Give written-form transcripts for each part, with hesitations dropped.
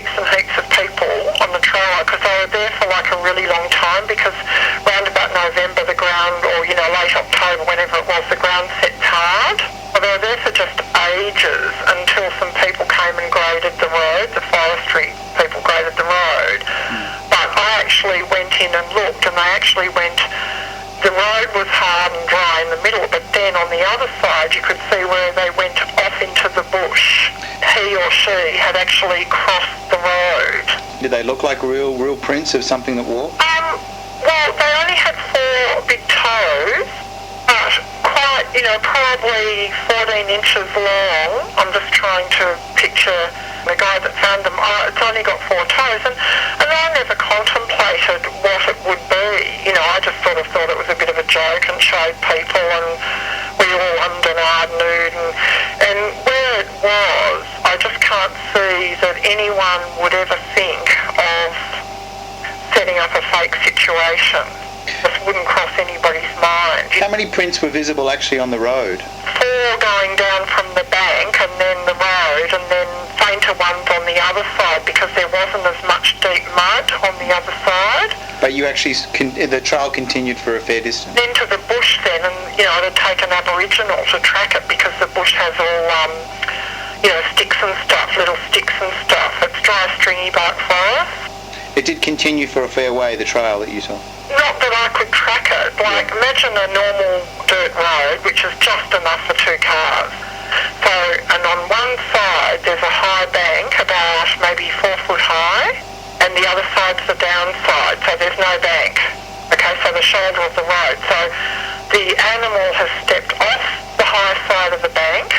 heaps and heaps of people on the trail because they were there for like a really long time because round about November the ground, or late October, whenever it was, the ground sets hard. So they were there for just ages until some people came and graded the road, the forestry people graded the road. But I actually went in and looked, and they actually went, the road was hard and dry in the middle, but then on the other side you could see where they went off into the bush. He or she had actually crossed the road. Did they look like real prints of something that walked? Well, they only had 4 big toes, but quite, probably 14 inches long. I'm just trying to picture the guy that found them. It's only got 4 toes, and I never contemplated what it would be. I just sort of thought it was a bit of a joke and showed people, and we all under-eyed nude, and where it was, I just can't see that anyone would ever think of setting up a fake situation. Just wouldn't cross anybody's mind. How many prints were visible actually on the road? 4 going down from the bank and then the road, and then fainter ones on the other side because there wasn't as much deep mud on the other side. But you actually, the trail continued for a fair distance? Then to the bush then, and it'd take an Aboriginal to track it because the bush has all, sticks and stuff, little sticks and stuff. It's dry, stringy bark forest. It did continue for a fair way, the trail that you saw? Not that I could track it. Imagine a normal dirt road, which is just enough for 2 cars. So, and on one side there's a high bank, about maybe 4 foot high, and the other side's the downside, so there's no bank. Okay, so the shoulder of the road. So the animal has stepped off the high side of the bank.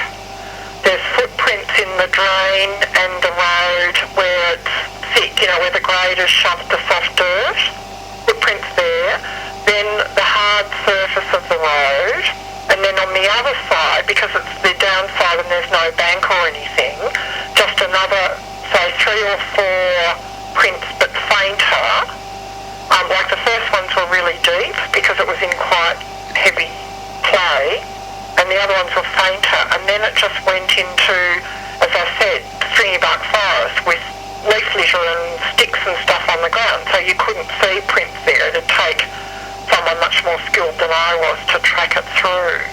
There's footprints in the drain and the road where it's thick, where the graders shoved the soft dirt. Footprints there. Then the hard surface of the road. And then on the other side, because it's the downside and there's no bank or anything, just another, say, 3 or 4 prints but fainter. Like the first ones were really deep because it was in quite heavy clay, and the other ones were fainter, and then it just went into, as I said, stringy bark forest with leaf litter and sticks and stuff on the ground, so you couldn't see prints there. It'd take someone much more skilled than I was to track it through.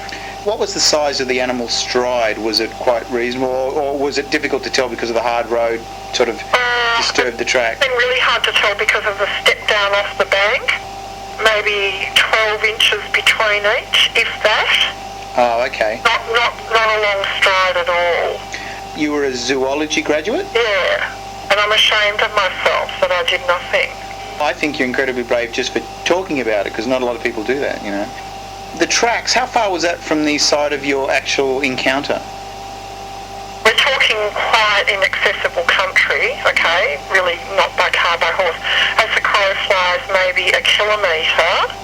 What was the size of the animal's stride? Was it quite reasonable, or was it difficult to tell because of the hard road sort of disturbed the track? It's been really hard to tell because of the step down off the bank. Maybe 12 inches between each, if that. Oh, okay. Not a long stride at all. You were a zoology graduate? Yeah, and I'm ashamed of myself that I did nothing. I think you're incredibly brave just for talking about it, because not a lot of people do that, The tracks, how far was that from the side of your actual encounter? We're talking quite inaccessible country, okay, really not by car, by horse. As the crow flies, maybe a kilometre.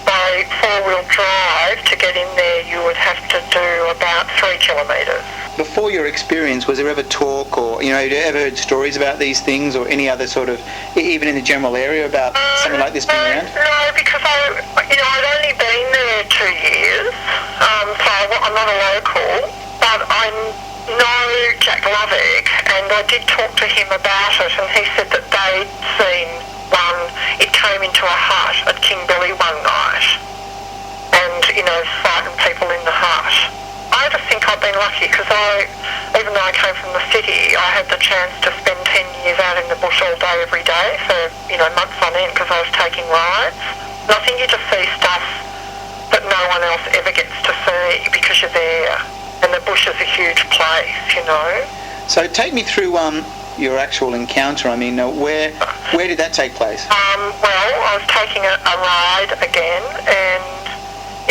By 4-wheel drive, to get in there you would have to do about 3 kilometres. Before your experience, was there ever talk or, have you ever heard stories about these things or any other sort of, even in the general area, about something like this being around? No, because I'd only been there 2 years, so I'm not a local, but I know Jack Lovick, and I did talk to him about it, and he said that they'd seen one. It came into a hut at Kingbilly one night, and frightened people in the hut. I just think I've been lucky because even though I came from the city, I had the chance to spend 10 years out in the bush all day, every day for months on end because I was taking rides. And I think you just see stuff that no one else ever gets to see because you're there, and the bush is a huge place, So take me through your actual encounter. I mean, where did that take place? Well, I was taking a ride again, and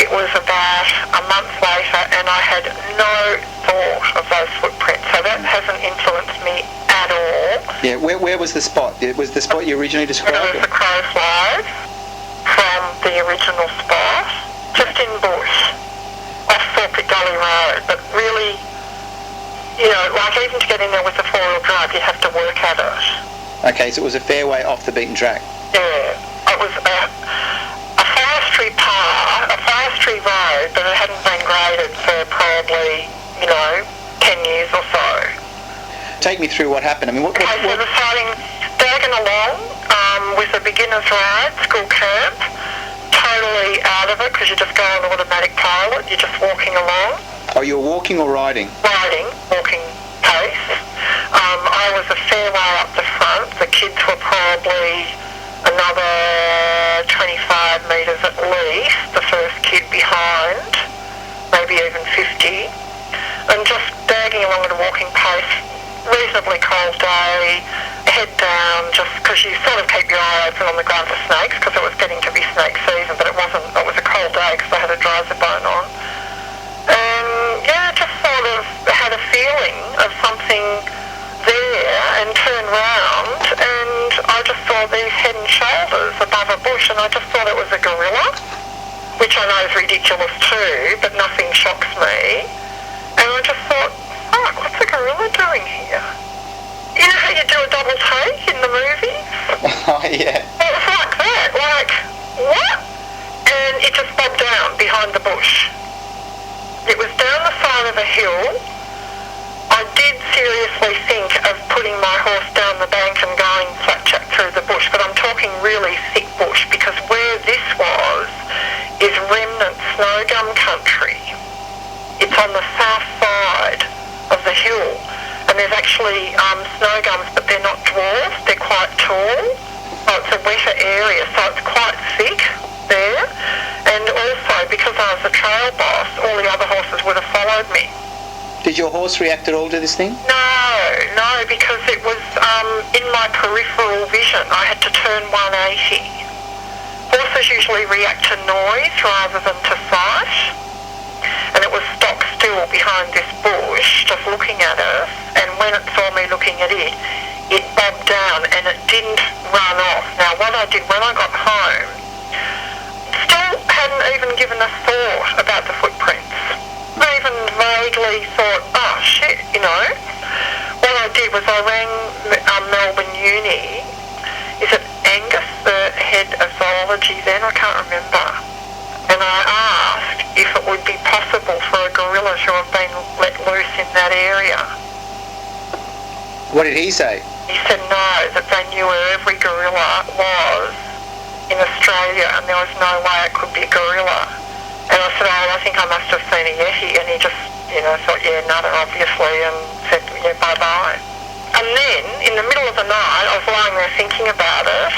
it was about a month later, and I had no thought of those footprints, so that hasn't influenced me at all. Yeah, where was the spot? Was the spot you originally described? It was the crow flies from the original spot, just in bush, off Thorpe Gully Road, but really, even to get in there with the 4-wheel drive, you have to work at it. Okay, so it was a fair way off the beaten track. Yeah, it was a forestry road, but it hadn't been graded for probably, 10 years or so. Take me through what happened. I mean, what Okay, so the sighting, dagging along with a beginner's ride, school camp, totally out of it because you just go on automatic pilot, you're just walking along. Oh, you're walking or riding? Riding, walking pace. I was a fair way up the front. The kids were probably another 25 metres at least, the first kid behind, maybe even 50. And just dagging along at a walking pace, reasonably cold day, head down, just because you sort of keep your eye open on the ground for snakes, because it was getting to be snake season, but it wasn't. It was a cold day because I had a dryzabone on. And yeah, just sort of had a feeling of something there, and turned round, and I just saw these head and shoulders above a bush, and I just thought it was a gorilla, which I know is ridiculous too, but nothing shocks me. And I just thought, fuck, what's a gorilla doing here? You know how you do a double take in the movies? Oh, yeah. It was like that, like, what? And it just bobbed down behind the bush. It was down the side of a hill. I did seriously think of putting my horse down the bank and going flat chat through the bush, but I'm talking really thick bush, because where this was is remnant snow gum country. It's on the south side of the hill, and there's actually snow gums, but they're not dwarfs, they're quite tall, so it's a wetter area, so it's quite thick there. And also, because I was a trail boss, all the other horses would have followed me. Did your horse react at all to this thing? No, because it was in my peripheral vision. I had to turn 180. Horses usually react to noise rather than to sight. And it was stock still behind this bush, just looking at us. And when it saw me looking at it, it bobbed down and it didn't run off. Now, what I did when I got home, still hadn't even given a thought about the footprints. I even vaguely thought, oh shit, you know. What I did was I rang Melbourne Uni. Is it Angus, the head of zoology then? I can't remember. And I asked if it would be possible for a gorilla to have been let loose in that area. What did he say? He said no, that they knew where every gorilla was in Australia, and there was no way it could be a gorilla. And I said, oh, I think I must have seen a yeti. And he just, thought, yeah, nutter, obviously, and said, yeah, bye-bye. And then, in the middle of the night, I was lying there thinking about it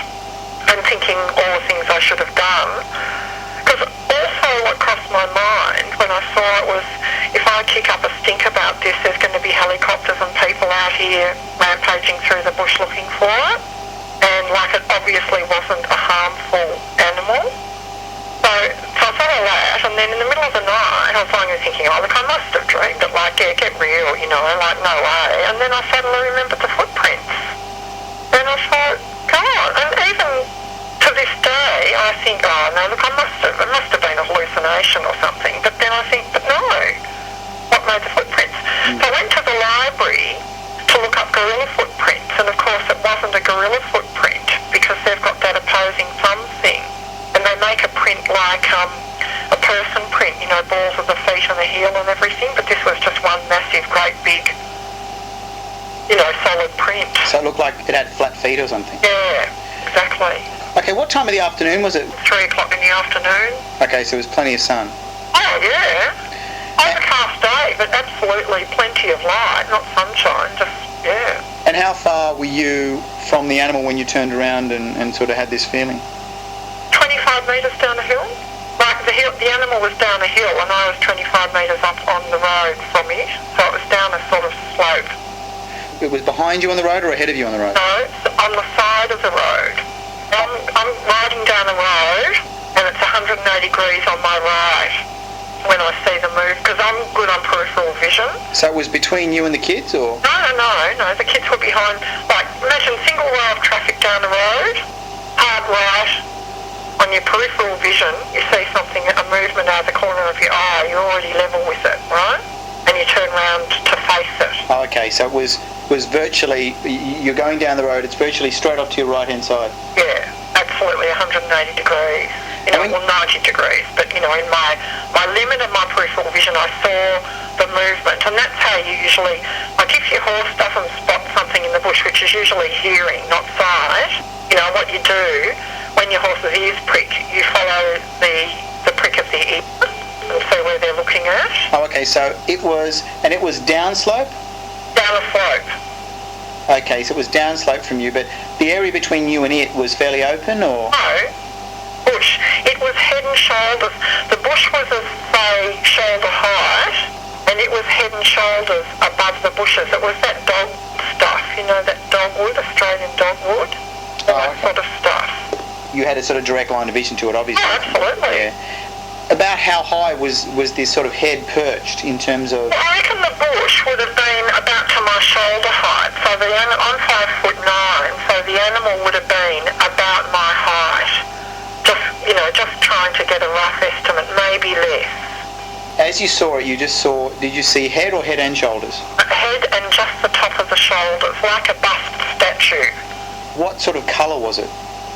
and thinking all the things I should have done. Because also what crossed my mind when I saw it was, if I kick up a stink about this, there's going to be helicopters and people out here rampaging through the bush looking for it. And, it obviously wasn't a harmful animal. So I thought all that, and then in the middle of the night, I was lying there thinking, oh, look, I must have dreamed it, get real, no way. And then I suddenly remembered the footprints. And I thought, God, and even to this day, I think, oh, no, look, it must have been a hallucination or something. But then I think, but no, what made the footprints? So I went to the library to look up gorilla footprints, and of course it wasn't a gorilla footprint, because they've got that opposing thumb thing. And they make a print like a person print, balls of the feet and the heel and everything, but this was just one massive, great big, solid print. So it looked like it had flat feet or something? Yeah, exactly. Okay, what time of the afternoon was it? 3 o'clock in the afternoon. Okay, so it was plenty of sun. Oh, yeah. Overcast day, but absolutely plenty of light, not sunshine, just, yeah. And how far were you from the animal when you turned around and sort of had this feeling? 25 metres down a hill. Like the animal was down a hill and I was 25 metres up on the road from it, so it was down a sort of slope. It was behind you on the road or ahead of you on the road? No, it's on the side of the road. I'm riding down a road and it's 180 degrees on my right when I see the move, because I'm good on peripheral vision. So it was between you and the kids, or? No, the kids were behind. Like, imagine single row of traffic down the road, hard right. On your peripheral vision, you see something, a movement out of the corner of your eye, you're already level with it, right? And you turn around to face it. Oh, okay, so it was virtually, you're going down the road, it's virtually straight up to your right-hand side. Yeah, absolutely, 180 degrees. 90 degrees, but, in my limit of my peripheral vision, I saw the movement, and that's how you usually, like if your horse doesn't spot something in the bush, which is usually hearing, not sight, you know, what you do when your horse's ears prick, you follow the prick of the ear and see where they're looking at. Oh, okay, so it was downslope? Down a slope. Okay, so it was downslope from you, but the area between you and it was fairly open, or? No, bush. It was head and shoulders. The bush was, as say, shoulder height, and it was head and shoulders above the bushes. It was that dog stuff, you know, that dogwood, Australian dogwood, that sort of stuff. You had a sort of direct line of vision to it, obviously. Oh, absolutely. Yeah. About how high was this sort of head perched in terms of? Well, I reckon the bush would have been about to my shoulder height. So I'm 5'9", so the animal would have been about my height. Just trying to get a rough estimate, maybe less. As you saw it, did you see head or head and shoulders? Head and just the top of the shoulders, like a bust statue. What sort of colour was it?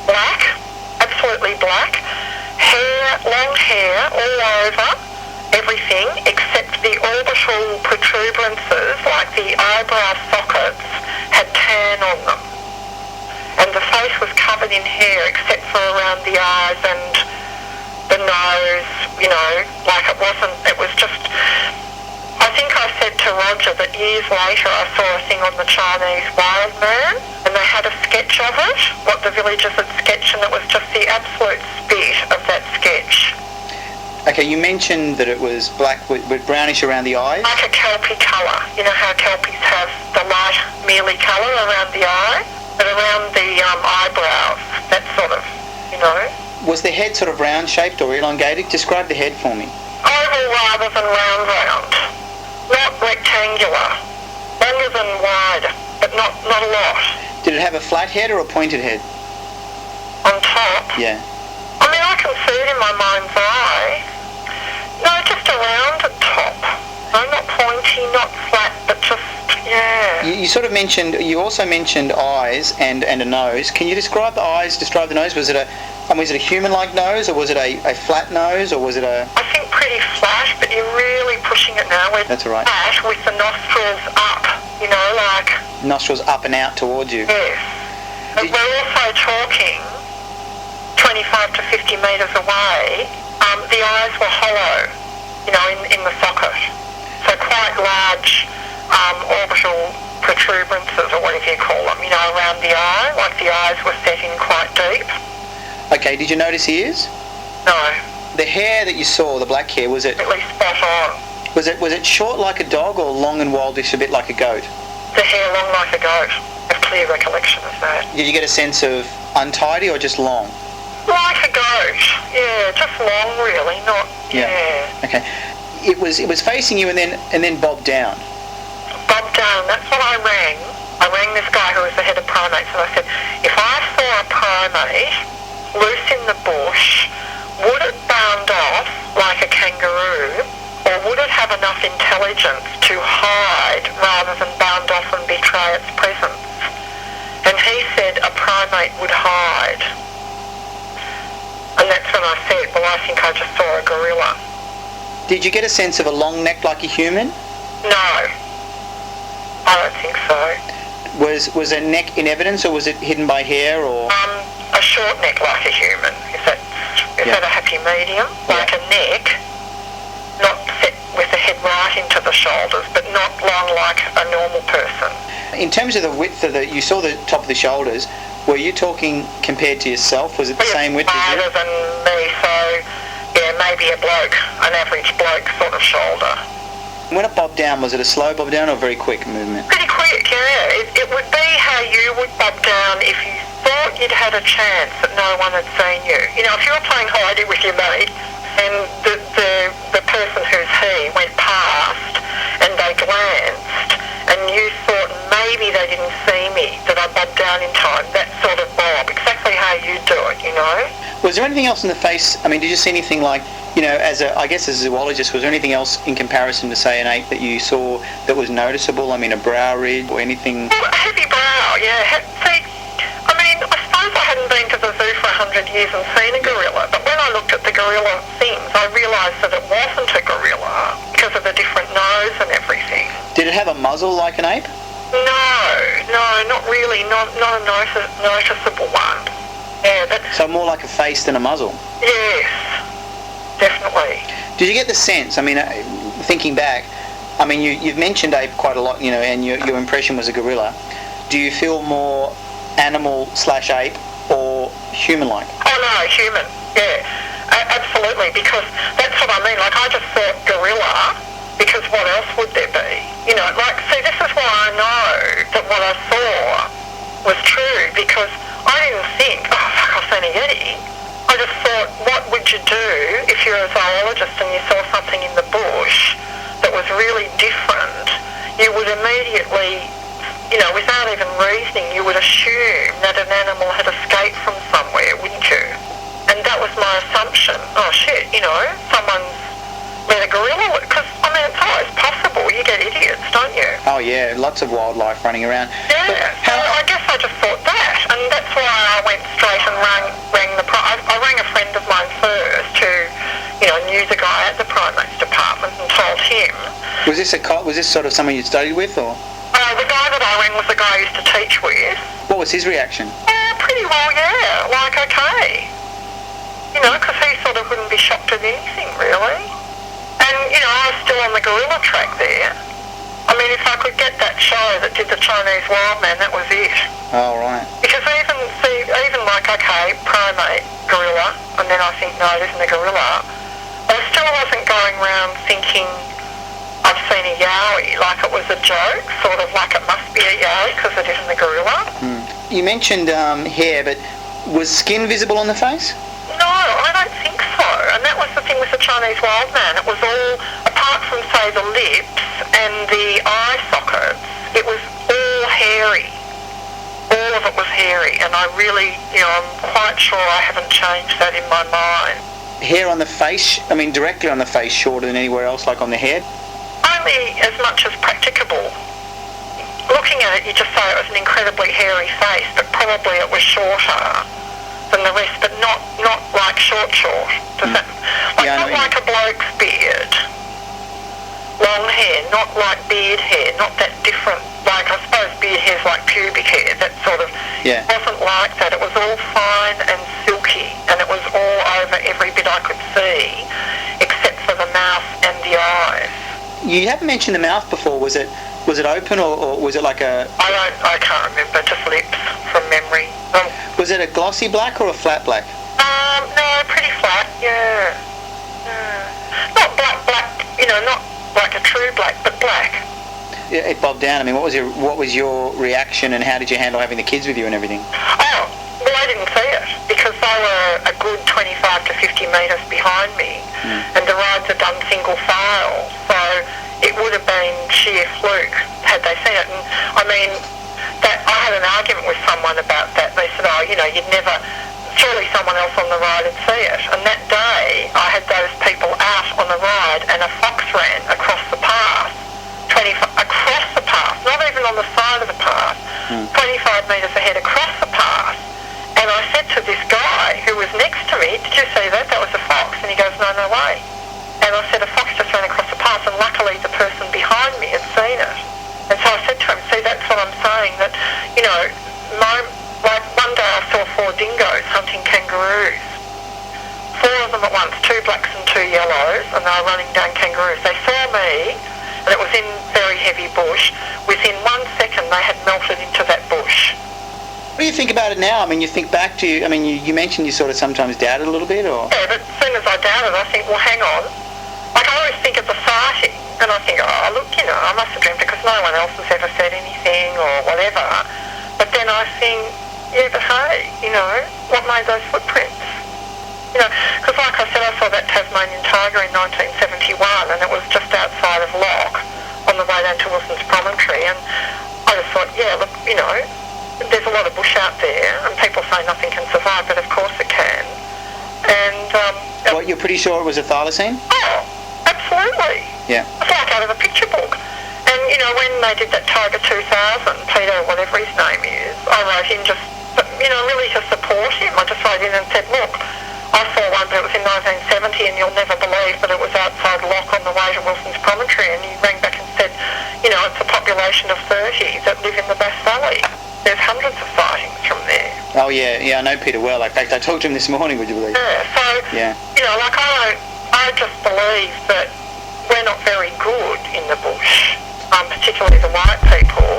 Black, absolutely black. Long hair all over, everything, except the orbital protuberances, like the eyebrow sockets, had tan on them. And the face was covered in hair except for around the eyes and the nose, you know, like it was just, I think I said to Roger that years later I saw a thing on the Chinese Wild Man, and they had a sketch of it, what the villagers had sketched, and it was just the absolute spit of that sketch. Okay, you mentioned that it was black with brownish around the eyes? Like a kelpie colour. You know how kelpies have the light mealy colour around the eye? But around the eyebrows, that sort of, you know. Was the head sort of round-shaped or elongated? Describe the head for me. Oval rather than round. Not rectangular. Longer than wide, but not a lot. Did it have a flat head or a pointed head? On top? Yeah. I mean, I can see it in my mind's eye. No, just a rounded top. No, not pointy, not flat, but just, yeah. You also mentioned eyes and a nose. Can you describe the eyes, describe the nose? Was it a human-like nose, or was it a flat nose, or was it a... I think pretty flat, but you're really pushing it now. That's all right. Flat with the nostrils up, you know, like... Nostrils up and out towards you. Yes. But we're also talking 25 to 50 metres away. The eyes were hollow, you know, in the socket. So quite large orbital protuberances, or whatever you call them, you know, around the eye, like the eyes were set in quite deep. Okay, did you notice ears? No. The hair that you saw, the black hair, was it... At least spot on. Was it short like a dog or long and wildish a bit like a goat? The hair long like a goat. I have clear recollection of that. Did you get a sense of untidy or just long? Like a goat, yeah, just long really, not, yeah. Okay. It was facing you and then bobbed down. Bobbed down, that's what I rang. I rang this guy who was the head of primates, and I said, if I saw a primate loose in the bush, would it bound off like a kangaroo, or would it have enough intelligence to hide rather than bound off and betray its presence? And he said a primate would hide. And that's when I said, well, I think I just saw a gorilla. Did you get a sense of a long neck like a human? No. I don't think so. Was a neck in evidence, or was it hidden by hair, or...? A short neck like a human. Is that a happy medium? Like a neck, not set with the head right into the shoulders, but not long like a normal person. In terms of the width of you saw the top of the shoulders, were you talking compared to yourself? Was it the same width as you? Wider than me, so yeah, maybe a bloke, an average bloke sort of shoulder. When it bobbed down, was it a slow bob down or a very quick movement? Pretty quick, yeah. It would be how you would bob down if you thought you'd had a chance that no one had seen you. You know, if you were playing hidey with your mate and the person who's he went past and they glanced and you thought maybe they didn't see me, that I bobbed down in time, that sort of bob, exactly how you do it, you know. Was there anything else in the face? I mean, did you see anything like, you know, as a zoologist, was there anything else in comparison to, say, an ape that you saw that was noticeable? I mean, a brow ridge or anything? Well, a heavy brow, yeah. See, I mean, I suppose I hadn't been to the zoo for 100 years and seen a gorilla, but when I looked at the gorilla things, I realised that it wasn't a gorilla because of the different nose it have a muzzle like an ape? No, not really. Not a noticeable one. Yeah, that's... So more like a face than a muzzle? Yes, definitely. Did you get the sense, I mean, thinking back, I mean, you've mentioned ape quite a lot, and your impression was a gorilla. Do you feel more animal/ape or human-like? Oh no, human, yeah. Absolutely, because that's what I mean. Like, I just thought gorilla, because what else would there be? See, this is why I know that what I saw was true, because I didn't think, oh, fuck, I've seen a Yeti. I just thought, what would you do if you're a zoologist and you saw something in the bush that was really different? You would immediately, without even reasoning, you would assume that an animal had escaped from somewhere, wouldn't you? And that was my assumption. Oh, shit, someone's let a gorilla, because, I mean, it's always possible. You get idiots, don't you? Oh, yeah, lots of wildlife running around. Yeah, so I guess I just thought that, and that's why I went straight and rang the... I rang a friend of mine first who, knew the guy at the primates department and told him. Was this sort of someone you studied with, or...? The guy that I rang was the guy I used to teach with. What was his reaction? Pretty well, yeah. Like, okay. Because he sort of wouldn't be shocked at anything, really. And, I was still on the gorilla track there. I mean, if I could get that show that did the Chinese wild man, that was it. Oh, right. Because even like, okay, primate, gorilla, and then I think, no, it isn't a gorilla, I still wasn't going around thinking I've seen a yowie, like it was a joke, sort of like it must be a yowie because it isn't a gorilla. You mentioned hair, but was skin visible on the face? No, I don't think so. And that was the thing with the Chinese wild man. It was all, apart from, say, the lips and the eye sockets, it was all hairy. All of it was hairy. And I really, I'm quite sure I haven't changed that in my mind. Hair on the face, I mean, directly on the face, shorter than anywhere else, like on the head? Only as much as practicable. Looking at it, you just say it was an incredibly hairy face, but probably it was shorter than the rest, but not like short. Does that, not like a bloke's beard. Long hair, not like beard hair, not that different. Like, I suppose beard hair's like pubic hair, that sort of... Yeah. It wasn't like that. It was all fine and silky, and it was all over every bit I could see, except for the mouth and the eyes. You haven't mentioned the mouth before. Was it open or was it like a... I can't remember, just lips from memory. Was it a glossy black or a flat black? No, pretty flat, yeah. Not black, not like a true black, but black. Yeah, it bobbed down. I mean, what was your reaction, and how did you handle having the kids with you and everything? Oh, well, I didn't see it because they were a good 25 to 50 metres behind me, and the rides are done single file, so it would have been sheer fluke had they seen it. And I mean, I had an argument with someone about that. They said, oh, you'd never, surely someone else on the ride would see it. And that day, I had those people out on the ride, and a fox ran across the path, across the path, not even on the side of the path, 25 metres ahead across the path. And I said to this guy who was next to me, did you see that? That was a fox. And he goes, no way. And I said, a fox just ran across the path, and luckily the person behind me had seen it. And so I said to him, see, that's what I'm saying, that, like one day I saw 4 dingoes hunting kangaroos. 4 of them at once, 2 blacks and 2 yellows, and they were running down kangaroos. They saw me, and it was in very heavy bush. Within 1 second, they had melted into that bush. What do you think about it now? I mean, you think back to, you mentioned you sort of sometimes doubted a little bit, or? Yeah, but as soon as I doubted, I think, well, hang on. Like, I always think of the sighting, and I think, oh, look, I must have dreamt because no one else has ever said anything or whatever. But then I think, yeah, but hey, what made those footprints? Because like I said, I saw that Tasmanian tiger in 1971, and it was just outside of Lock on the way down to Wilson's Promontory, and I just thought, yeah, look, there's a lot of bush out there, and people say nothing can survive, but of course it can. And... What, you're pretty sure it was a thylacine? Oh, absolutely. Yeah. It's like out of a picture book. And, when they did that Tiger 2000, Peter, whatever his name is, I wrote in just, really to support him. I just wrote in and said, look, I saw one, but it was in 1970, and you'll never believe, but it was outside Lock on the way to Wilson's Promontory, and he rang back and said, you know, it's a population of 30 that live in the Bass Valley. There's hundreds of sightings from there. Oh yeah, I know Peter well. In fact, I talked to him this morning, would you believe? Yeah, so, you know, like I just believe that we're not very good in the bush, particularly the white people,